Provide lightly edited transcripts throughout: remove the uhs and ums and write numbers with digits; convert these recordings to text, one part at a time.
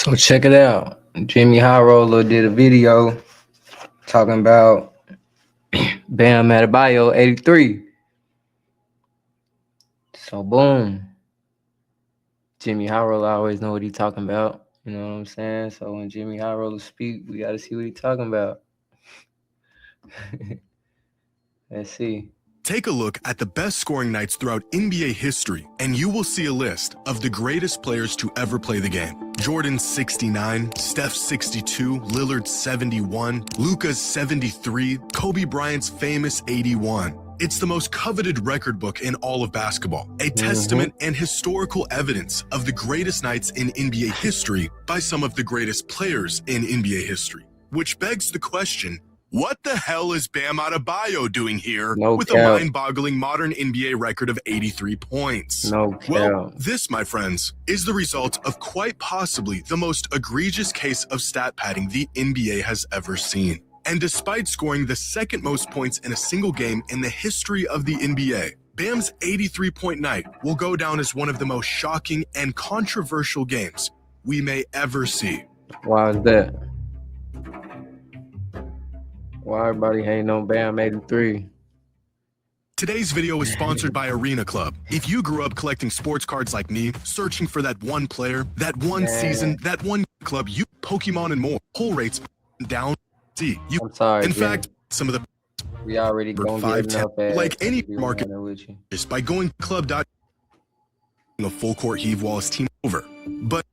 So check it out. JxmyHighroller did a video talking about Bam Adebayo 83. So boom. JxmyHighroller always know what he talking about. You know what I'm saying? So when JxmyHighroller speak, we gotta see what he talking about. Let's see. Take a look at the best scoring nights throughout NBA history, and you will see a list of the greatest players to ever play the game. Jordan 69, Steph 62, Lillard 71, Luka's 73, Kobe Bryant's famous 81. It's the most coveted record book in all of basketball, a testament and historical evidence of the greatest nights in NBA history by some of the greatest players in NBA history. Which begs the question, what the hell is Bam Adebayo doing here with a mind-boggling modern NBA record of 83 points? Well, this, my friends, is the result of quite possibly the most egregious case of stat padding the NBA has ever seen. And despite scoring the second most points in a single game in the history of the NBA, Bam's 83-point night will go down as one of the most shocking and controversial games we may ever see. Why is that? Why everybody hating on Bam 83? Today's video is sponsored by Arena Club. If you grew up collecting sports cards like me, searching for that one player, that one season, that one club, you Pokemon and more, pull rates down. See, you. I'm sorry. In fact, some of the we already don't get enough like any market just by going club. A full court heave while his team over, but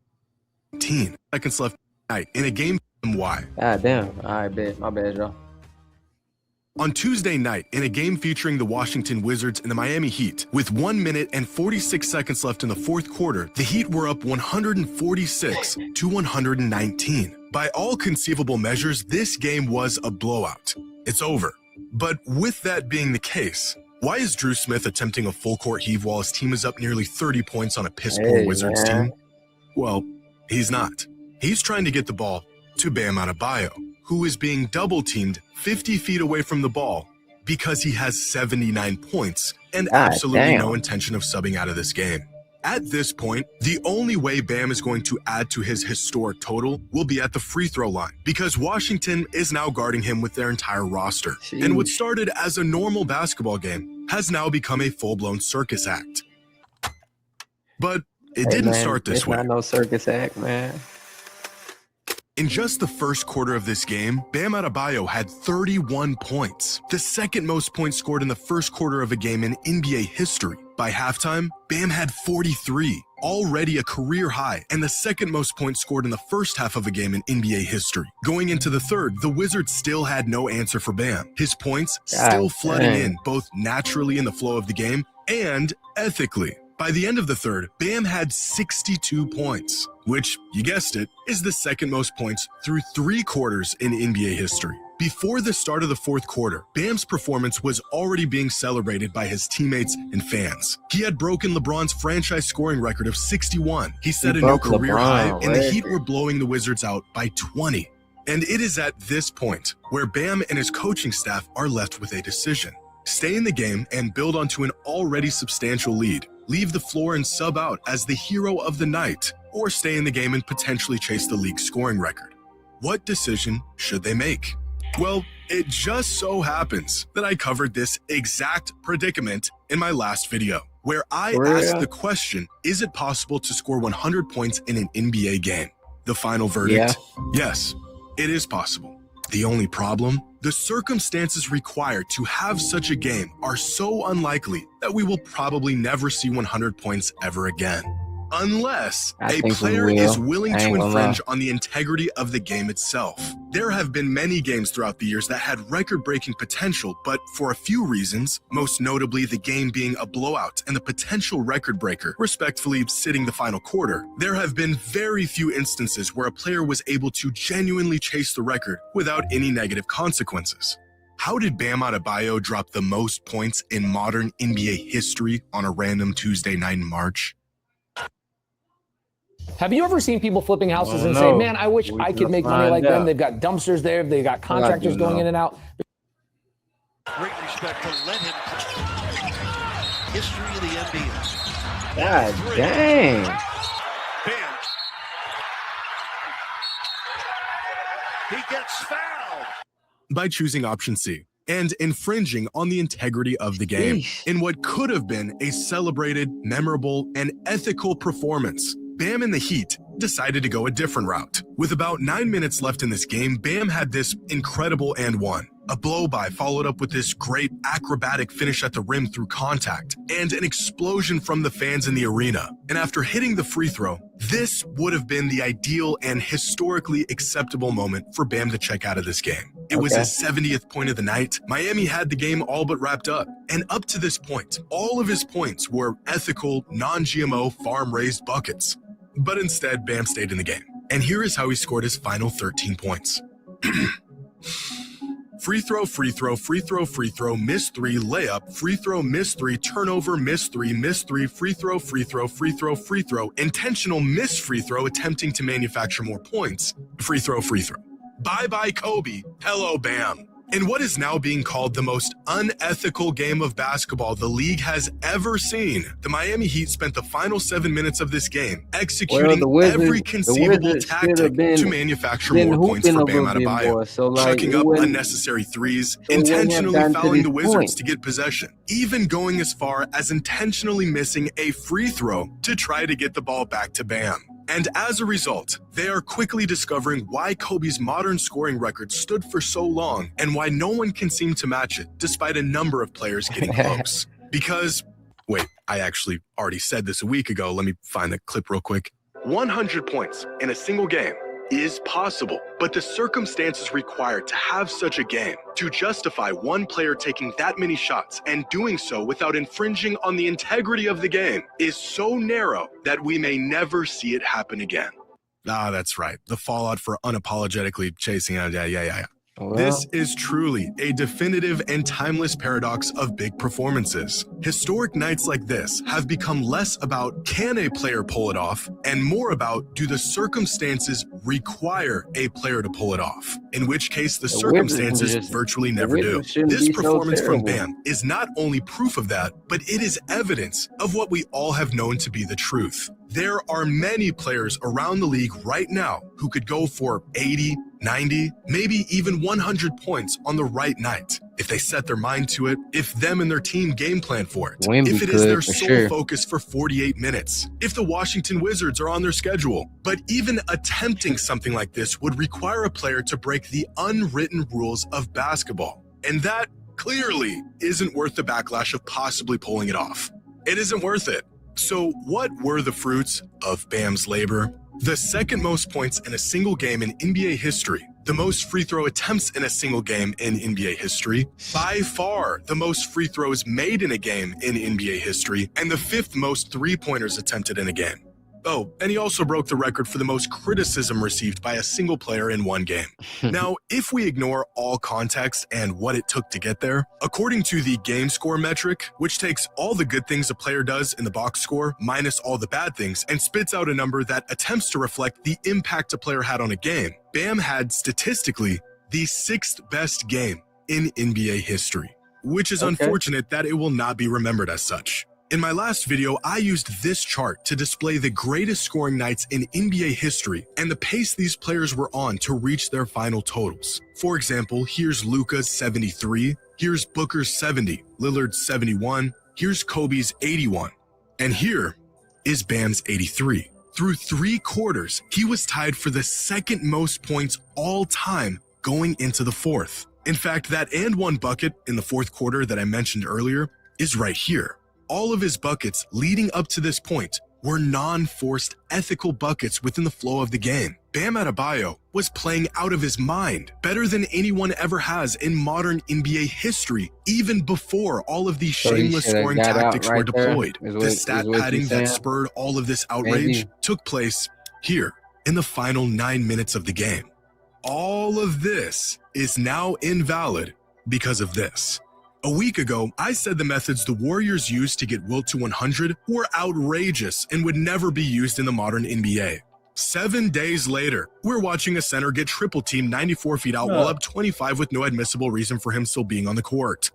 10 seconds left night in a game. Why? God damn. All right, bet. My bad, y'all. On Tuesday night, in a game featuring the Washington Wizards and the Miami Heat, with 1 minute and 46 seconds left in the fourth quarter, the Heat were up 146 to 119. By all conceivable measures, this game was a blowout. It's over. But with that being the case, why is Drew Smith attempting a full court heave while his team is up nearly 30 points on a piss-poor Wizards team? Well, he's not. He's trying to get the ball to Bam Adebayo, who is being double-teamed 50 feet away from the ball because he has 79 points and absolutely no intention of subbing out of this game. At this point, the only way Bam is going to add to his historic total will be at the free throw line, because Washington is now guarding him with their entire roster. Jeez. And what started as a normal basketball game has now become a full-blown circus act. But it didn't start this way. It's not no circus act, man. In just the first quarter of this game, Bam Adebayo had 31 points, the second most points scored in the first quarter of a game in NBA history. By halftime, Bam had 43, already a career high, and the second most points scored in the first half of a game in NBA history. Going into the third, the Wizards still had no answer for Bam. His points still flooding in, both naturally in the flow of the game and ethically. By the end of the third, Bam had 62 points, which, you guessed it, is the second most points through 3 quarters in NBA history. Before the start of the fourth quarter, Bam's performance was already being celebrated by his teammates and fans. He had broken LeBron's franchise scoring record of 61. He set a new career high, and the Heat were blowing the Wizards out by 20. And it is at this point where Bam and his coaching staff are left with a decision. Stay in the game and build onto an already substantial lead. Leave the floor and sub out as the hero of the night, or stay in the game and potentially chase the league scoring record. What decision should they make? Well, it just so happens that I covered this exact predicament in my last video, where I asked the question, is it possible to score 100 points in an NBA game? The final verdict, yes, it is possible. The only problem? The circumstances required to have such a game are so unlikely that we will probably never see 100 points ever again. Unless a player is willing to infringe on the integrity of the game itself. There have been many games throughout the years that had record-breaking potential, but for a few reasons, most notably the game being a blowout and the potential record breaker respectfully sitting the final quarter, there have been very few instances where a player was able to genuinely chase the record without any negative consequences. How did Bam Adebayo drop the most points in modern NBA history on a random Tuesday night in March? Have you ever seen people flipping houses and say, man, I wish I could make money like them? They've got dumpsters there. They've got contractors going in and out. Great respect to let him play. History of the NBA. God dang. Bam gets fouled. By choosing option C and infringing on the integrity of the game in what could have been a celebrated, memorable, and ethical performance. Bam and the Heat decided to go a different route. With about 9 minutes left in this game, Bam had this incredible and one. A blow-by followed up with this great acrobatic finish at the rim through contact, and an explosion from the fans in the arena. And after hitting the free throw, this would have been the ideal and historically acceptable moment for Bam to check out of this game. It was his 70th point of the night. Miami had the game all but wrapped up. And up to this point, all of his points were ethical, non-GMO, farm-raised buckets. But instead, Bam stayed in the game. And here is how he scored his final 13 points. Free throw, free throw, free throw, free throw, miss three, layup, free throw, miss three, turnover, miss three, free throw, free throw, free throw, free throw, intentional miss free throw, attempting to manufacture more points, free throw, free throw. Bye-bye Kobe, hello Bam. In what is now being called the most unethical game of basketball the league has ever seen, the Miami Heat spent the final 7 minutes of this game executing every conceivable tactic to manufacture more points for Bam Adebayo, chucking up unnecessary threes, intentionally fouling the Wizards to get possession, even going as far as intentionally missing a free throw to try to get the ball back to Bam. And as a result, they are quickly discovering why Kobe's modern scoring record stood for so long and why no one can seem to match it, despite a number of players getting close. Because, wait, I actually already said this a week ago. Let me find the clip real quick. 100 points in a single game is possible, but the circumstances required to have such a game, to justify one player taking that many shots and doing so without infringing on the integrity of the game, is so narrow that we may never see it happen again. Ah, that's right. The fallout for unapologetically chasing out. Yeah. Well, this is truly a definitive and timeless paradox of big performances. Historic nights like this have become less about can a player pull it off and more about do the circumstances require a player to pull it off, in which case the circumstances virtually never do. This performance from Bam is not only proof of that, but it is evidence of what we all have known to be the truth. There are many players around the league right now who could go for 80, 90, maybe even 100 points on the right night. If they set their mind to it, if them and their team game plan for it, if it is their sole focus for 48 minutes, if the Washington Wizards are on their schedule. But even attempting something like this would require a player to break the unwritten rules of basketball. And that clearly isn't worth the backlash of possibly pulling it off. It isn't worth it. So what were the fruits of Bam's labor? The second most points in a single game in NBA history, the most free throw attempts in a single game in NBA history, by far the most free throws made in a game in NBA history, and the fifth most three-pointers attempted in a game. Oh, and he also broke the record for the most criticism received by a single player in one game. Now, if we ignore all context and what it took to get there, according to the game score metric, which takes all the good things a player does in the box score minus all the bad things and spits out a number that attempts to reflect the impact a player had on a game, Bam had statistically the sixth best game in NBA history, which is unfortunate that it will not be remembered as such. In my last video, I used this chart to display the greatest scoring nights in NBA history and the pace these players were on to reach their final totals. For example, here's Luka's 73, here's Booker's 70, Lillard's 71, here's Kobe's 81, and here is Bam's 83. Through 3 quarters, he was tied for the second most points all time going into the fourth. In fact, that and one bucket in the fourth quarter that I mentioned earlier is right here. All of his buckets leading up to this point were non-forced ethical buckets within the flow of the game. Bam Adebayo was playing out of his mind, better than anyone ever has in modern NBA history, even before all of these shameless scoring tactics were deployed. The stat padding that spurred all of this outrage took place here in the final 9 minutes of the game. All of this is now invalid because of this. A week ago, I said the methods the Warriors used to get Wilt to 100 were outrageous and would never be used in the modern NBA. 7 days later, we're watching a center get triple-teamed 94 feet out while up 25 with no admissible reason for him still being on the court.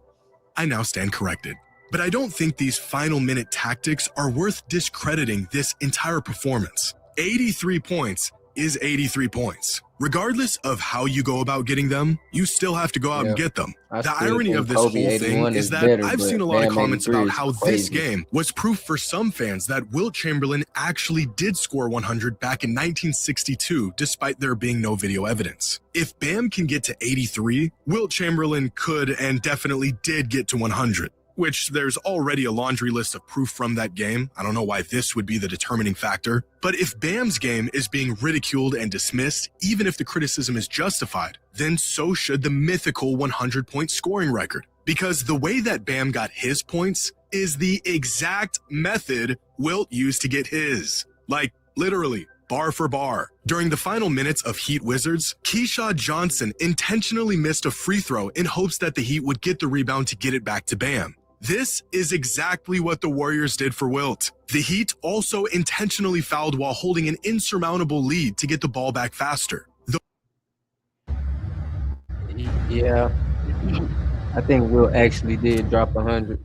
I now stand corrected. But I don't think these final minute tactics are worth discrediting this entire performance. 83 points is 83 points. Regardless of how you go about getting them, you still have to go out and get them. The irony of this whole thing is that I've seen a lot of comments about how this game was proof for some fans that Wilt Chamberlain actually did score 100 back in 1962, despite there being no video evidence. If Bam can get to 83, Wilt Chamberlain could and definitely did get to 100. Which there's already a laundry list of proof from that game. I don't know why this would be the determining factor. But if Bam's game is being ridiculed and dismissed, even if the criticism is justified, then so should the mythical 100-point scoring record. Because the way that Bam got his points is the exact method Wilt used to get his. Like, literally, bar for bar. During the final minutes of Heat Wizards, Keyshawn Johnson intentionally missed a free throw in hopes that the Heat would get the rebound to get it back to Bam. This is exactly what the Warriors did for Wilt. The Heat also intentionally fouled while holding an insurmountable lead to get the ball back faster. Yeah, I think Wilt actually did drop 100.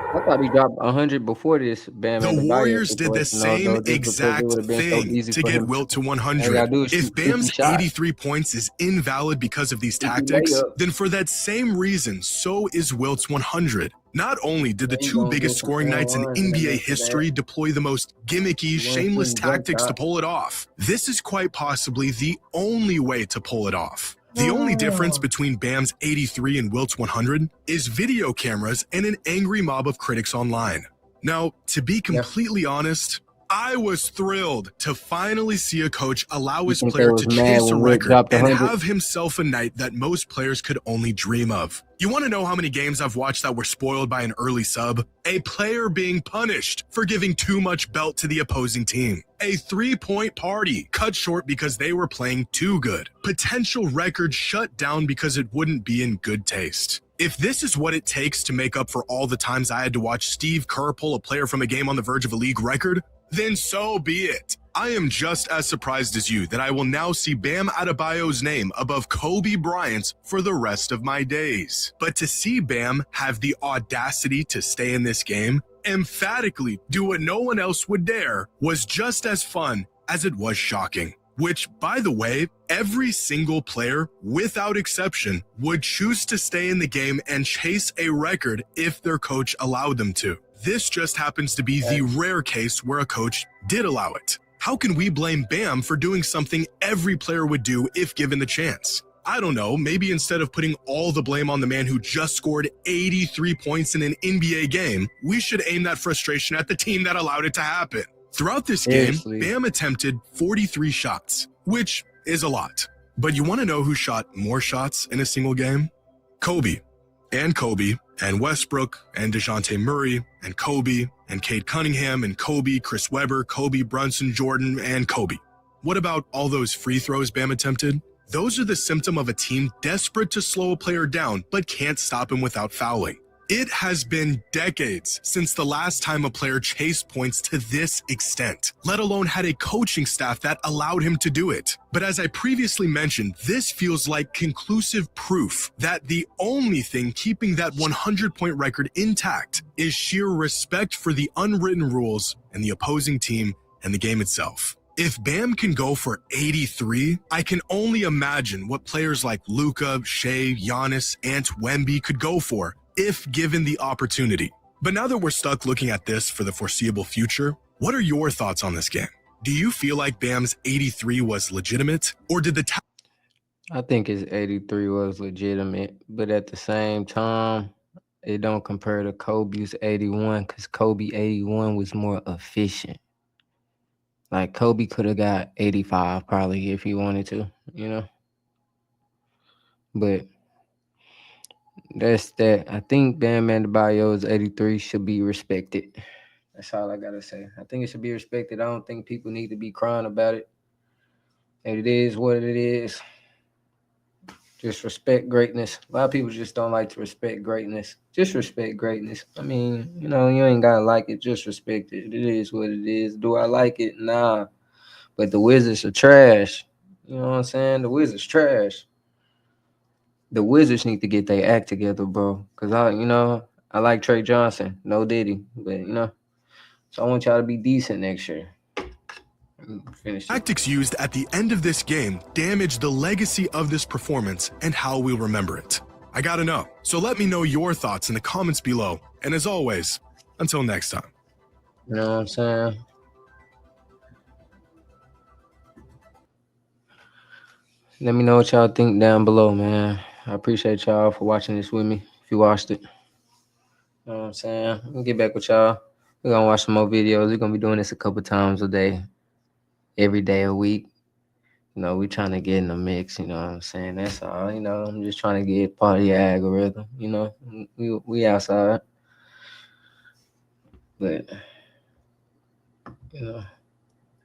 I thought he dropped 100 before this. Bam. The Warriors did the same exact thing to get Wilt to 100. If Bam's 83 points is invalid because of these tactics, then for that same reason, so is Wilt's 100. Not only did the two biggest scoring nights in NBA history deploy the most gimmicky, shameless tactics to pull it off, this is quite possibly the only way to pull it off. The only difference between Bam's 83 and Wilt's 100 is video cameras and an angry mob of critics online. Now, to be completely honest, I was thrilled to finally see a coach allow his player to chase a record and have himself a night that most players could only dream of. You want to know how many games I've watched that were spoiled by an early sub? A player being punished for giving too much belt to the opposing team. A 3-point party cut short because they were playing too good. Potential record shut down because it wouldn't be in good taste. If this is what it takes to make up for all the times I had to watch Steve Kerr pull a player from a game on the verge of a league record, then so be it. I am just as surprised as you that I will now see Bam Adebayo's name above Kobe Bryant's for the rest of my days. But to see Bam have the audacity to stay in this game, emphatically do what no one else would dare, was just as fun as it was shocking. Which, by the way, every single player, without exception, would choose to stay in the game and chase a record if their coach allowed them to. This just happens to be the rare case where a coach did allow it. How can we blame Bam for doing something every player would do if given the chance? I don't know, maybe instead of putting all the blame on the man who just scored 83 points in an NBA game, we should aim that frustration at the team that allowed it to happen. Throughout this game, Bam attempted 43 shots, which is a lot. But you want to know who shot more shots in a single game? Kobe. And Westbrook, and DeJounte Murray, and Kobe, and Cade Cunningham, and Kobe, Chris Webber, Kobe, Brunson, Jordan, and Kobe. What about all those free throws Bam attempted? Those are the symptom of a team desperate to slow a player down, but can't stop him without fouling. It has been decades since the last time a player chased points to this extent, let alone had a coaching staff that allowed him to do it. But as I previously mentioned, this feels like conclusive proof that the only thing keeping that 100-point record intact is sheer respect for the unwritten rules and the opposing team and the game itself. If Bam can go for 83, I can only imagine what players like Luka, Shea, Giannis, Ant, Wemby could go for if given the opportunity. But now that we're stuck looking at this for the foreseeable future, what are your thoughts on this game? Do you feel like Bam's 83 was legitimate, or did the I think his 83 was legitimate, but at the same time, it don't compare to Kobe's 81 because Kobe 81 was more efficient. Like Kobe could have got 85 probably if he wanted to, you know. But that's that. I think Bam Adebayo's 83 should be respected. That's all I gotta say. I think it should be respected. I don't think people need to be crying about it. It is what it is. Just respect greatness. A lot of people just don't like to respect greatness. Just respect greatness. I mean, you know, you ain't gotta like it. Just respect it. It is what it is. Do I like it? Nah. But the Wizards are trash. You know what I'm saying? The Wizards trash. The Wizards need to get their act together, bro. Because I like Trey Johnson. No Diddy. But, so I want y'all to be decent next year. Tactics used at the end of this game damage the legacy of this performance and how we'll remember it. I gotta know. So let me know your thoughts in the comments below. And as always, until next time. You know what I'm saying? Let me know what y'all think down below, man. I appreciate y'all for watching this with me. If you watched it. You know what I'm saying? I'm gonna get back with y'all. We're gonna watch some more videos. We're gonna be doing this a couple times a day. Every day a week. You know, we trying to get in the mix, you know what I'm saying? That's all. You know, I'm just trying to get part of your algorithm, you know. We outside. But you know,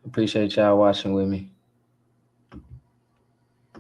appreciate y'all watching with me.